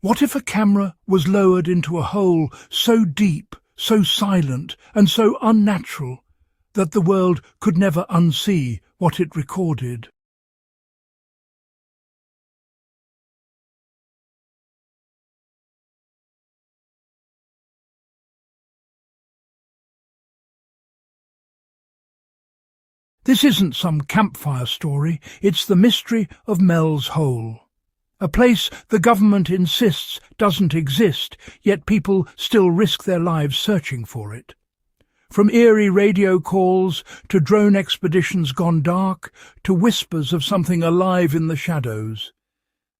What if a camera was lowered into a hole so deep, so silent, and so unnatural that the world could never unsee what it recorded? This isn't some campfire story, it's the mystery of Mel's Hole. A place the government insists doesn't exist, yet people still risk their lives searching for it. From eerie radio calls to drone expeditions gone dark to whispers of something alive in the shadows,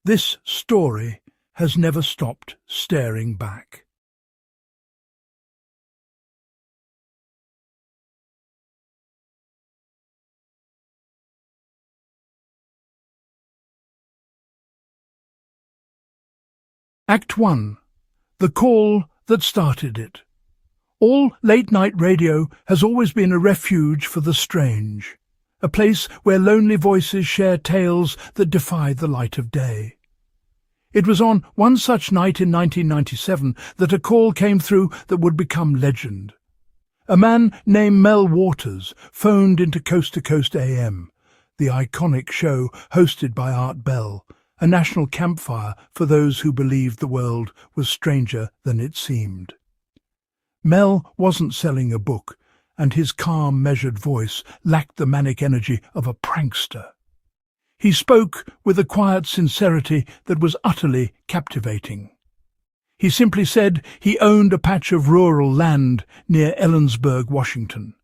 this story has never stopped staring back. Act 1. The Call That Started It. All late-night radio has always been a refuge for the strange, a place where lonely voices share tales that defy the light of day. It was on one such night in 1997 that a call came through that would become legend. A man named Mel Waters phoned into Coast to Coast AM, the iconic show hosted by Art Bell, a national campfire for those who believed the world was stranger than it seemed. Mel wasn't selling a book, and his calm, measured voice lacked the manic energy of a prankster. He spoke with a quiet sincerity that was utterly captivating. He simply said he owned a patch of rural land near Ellensburg, Washington,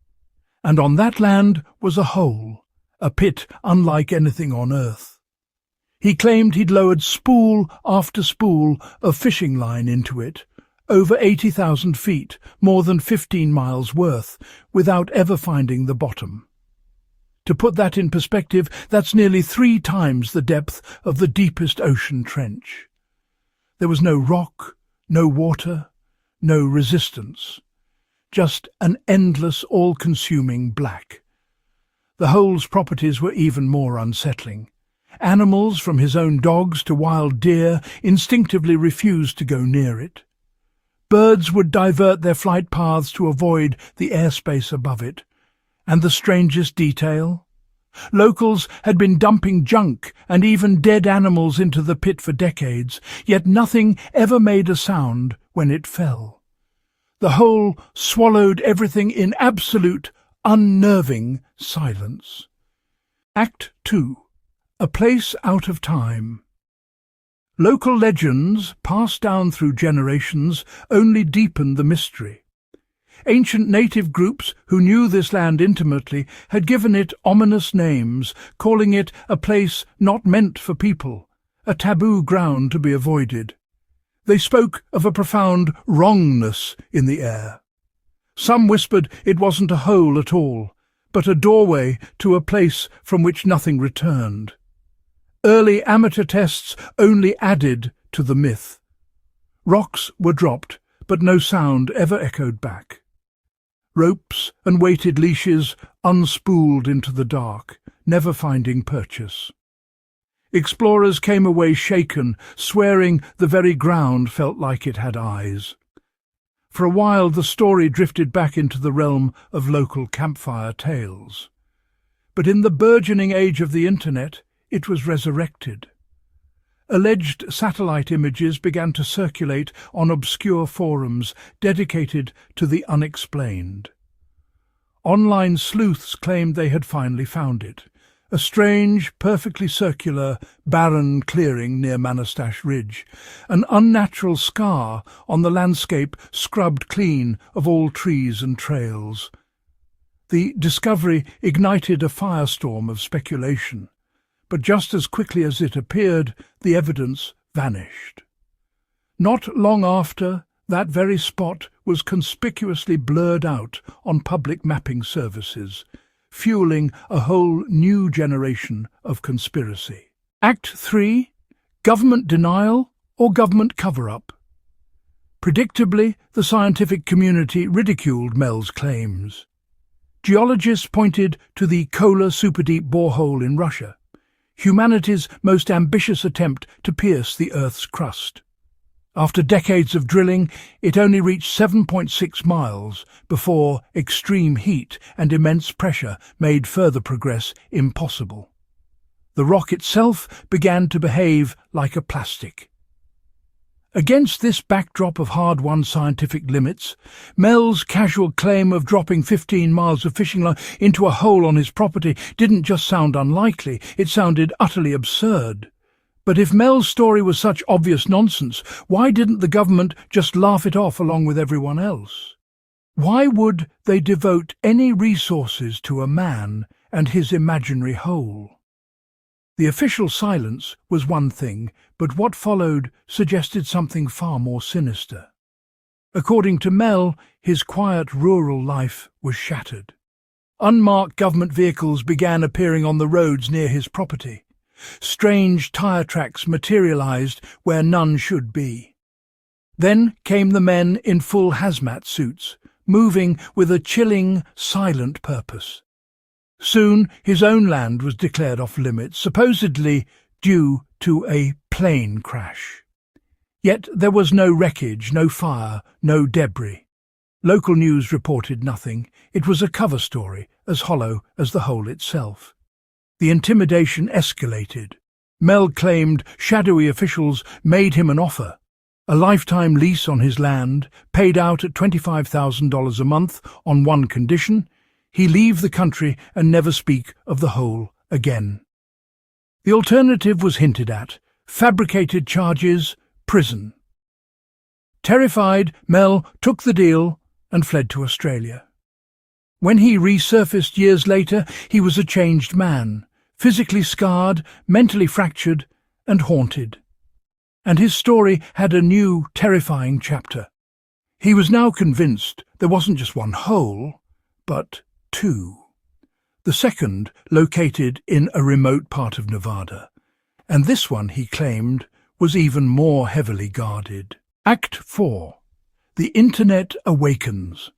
and on that land was a hole, a pit unlike anything on Earth. He claimed he'd lowered spool after spool of fishing line into it, over 80,000 feet, more than 15 miles worth, without ever finding the bottom. To put that in perspective, that's nearly 3 times the depth of the deepest ocean trench. There was no rock, no water, no resistance, just an endless, all-consuming black. The hole's properties were even more unsettling. Animals, from his own dogs to wild deer, instinctively refused to go near it. Birds would divert their flight paths to avoid the airspace above it. And the strangest detail? Locals had been dumping junk and even dead animals into the pit for decades, yet nothing ever made a sound when it fell. The hole swallowed everything in absolute, unnerving silence. Act 2. A Place Out of Time. Local legends, passed down through generations, only deepened the mystery. Ancient native groups who knew this land intimately had given it ominous names, calling it a place not meant for people, a taboo ground to be avoided. They spoke of a profound wrongness in the air. Some whispered it wasn't a hole at all, but a doorway to a place from which nothing returned. Early amateur tests only added to the myth. Rocks were dropped, but no sound ever echoed back. Ropes and weighted leashes unspooled into the dark, never finding purchase. Explorers came away shaken, swearing the very ground felt like it had eyes. For a while the story drifted back into the realm of local campfire tales. But in the burgeoning age of the Internet, it was resurrected. Alleged satellite images began to circulate on obscure forums dedicated to the unexplained. Online sleuths claimed they had finally found it, a strange, perfectly circular, barren clearing near Manastash Ridge, an unnatural scar on the landscape scrubbed clean of all trees and trails. The discovery ignited a firestorm of speculation. But just as quickly as it appeared, the evidence vanished. Not long after, that very spot was conspicuously blurred out on public mapping services, fueling a whole new generation of conspiracy. Act 3. Government denial or government cover-up. Predictably, the scientific community ridiculed Mel's claims. Geologists pointed to the Kola superdeep borehole in Russia, humanity's most ambitious attempt to pierce the Earth's crust. After decades of drilling, it only reached 7.6 miles before extreme heat and immense pressure made further progress impossible. The rock itself began to behave like a plastic. Against this backdrop of hard-won scientific limits, Mel's casual claim of dropping 15 miles of fishing line into a hole on his property didn't just sound unlikely, it sounded utterly absurd. But if Mel's story was such obvious nonsense, why didn't the government just laugh it off along with everyone else? Why would they devote any resources to a man and his imaginary hole? The official silence was one thing, but what followed suggested something far more sinister. According to Mel, his quiet rural life was shattered. Unmarked government vehicles began appearing on the roads near his property. Strange tire tracks materialized where none should be. Then came the men in full hazmat suits, moving with a chilling, silent purpose. Soon his own land was declared off limits, supposedly due to a plane crash. Yet there was no wreckage, no fire, no debris. Local news reported nothing. It was a cover story, as hollow as the hole itself. The intimidation escalated. Mel claimed shadowy officials made him an offer, a lifetime lease on his land, paid out at $25,000 a month on one condition: he leave the country and never speak of the hole again. The alternative was hinted at: fabricated charges, prison. Terrified, Mel took the deal and fled to Australia. When he resurfaced years later, he was a changed man, physically scarred, mentally fractured, and haunted. And his story had a new, terrifying chapter. He was now convinced there wasn't just one hole, but two. The second located in a remote part of Nevada, and this one, he claimed, was even more heavily guarded. Act 4. The Internet Awakens.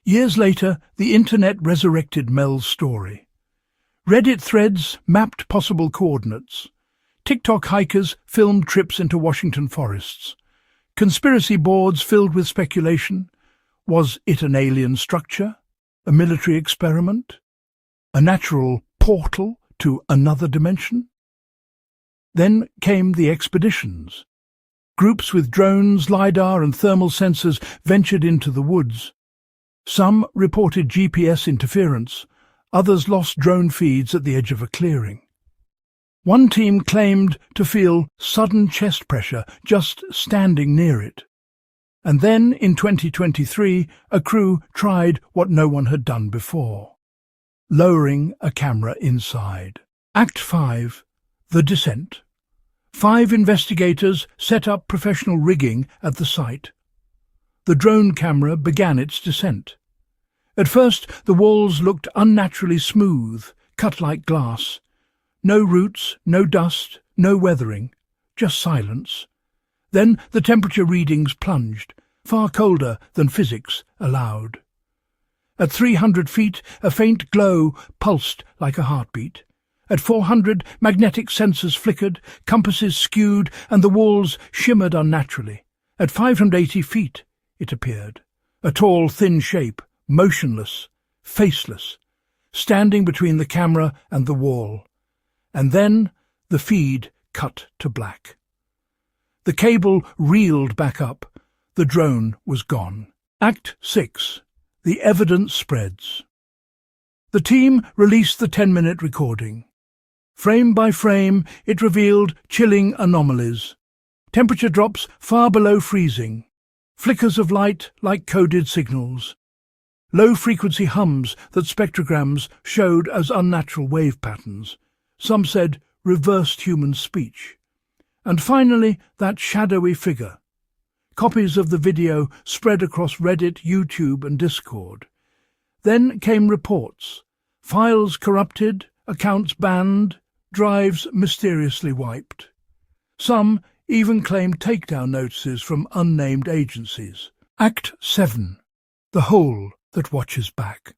Years later, the Internet resurrected Mel's story. Reddit threads mapped possible coordinates. TikTok hikers filmed trips into Washington forests. Conspiracy boards filled with speculation. Was it an alien structure? A military experiment? A natural portal to another dimension? Then came the expeditions. Groups with drones, LiDAR and thermal sensors ventured into the woods. Some reported GPS interference. Others lost drone feeds at the edge of a clearing. One team claimed to feel sudden chest pressure just standing near it. And then, in 2023, a crew tried what no one had done before: lowering a camera inside. Act 5. The Descent. 5 investigators set up professional rigging at the site. The drone camera began its descent. At first, the walls looked unnaturally smooth, cut like glass. No roots, no dust, no weathering, just silence. Then the temperature readings plunged, far colder than physics allowed. At 300 feet, a faint glow pulsed like a heartbeat. At 400, magnetic sensors flickered, compasses skewed, and the walls shimmered unnaturally. At 580 feet, it appeared, a tall, thin shape, motionless, faceless, standing between the camera and the wall. And then the feed cut to black. The cable reeled back up. The drone was gone. Act 6. The Evidence Spreads. The team released the 10-minute recording. Frame by frame, it revealed chilling anomalies. Temperature drops far below freezing. Flickers of light like coded signals. Low-frequency hums that spectrograms showed as unnatural wave patterns. Some said reversed human speech. And finally, that shadowy figure. Copies of the video spread across Reddit, YouTube and Discord. Then came reports. Files corrupted, accounts banned, drives mysteriously wiped. Some even claimed takedown notices from unnamed agencies. Act 7. The Hole that Watches Back.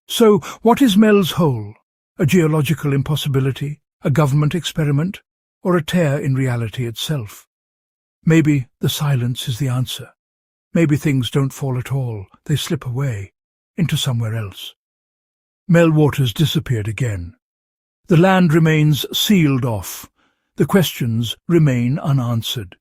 So, what is Mel's hole? A geological impossibility? A government experiment? Or a tear in reality itself? Maybe the silence is the answer. Maybe things don't fall at all. They slip away, into somewhere else. Mel Waters disappeared again. The land remains sealed off. The questions remain unanswered.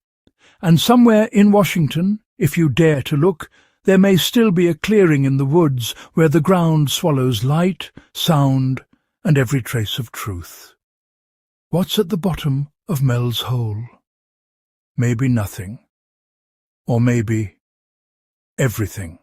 And somewhere in Washington, if you dare to look, there may still be a clearing in the woods where the ground swallows light, sound, and every trace of truth. What's at the bottom of Mel's hole? Maybe nothing. Or maybe everything.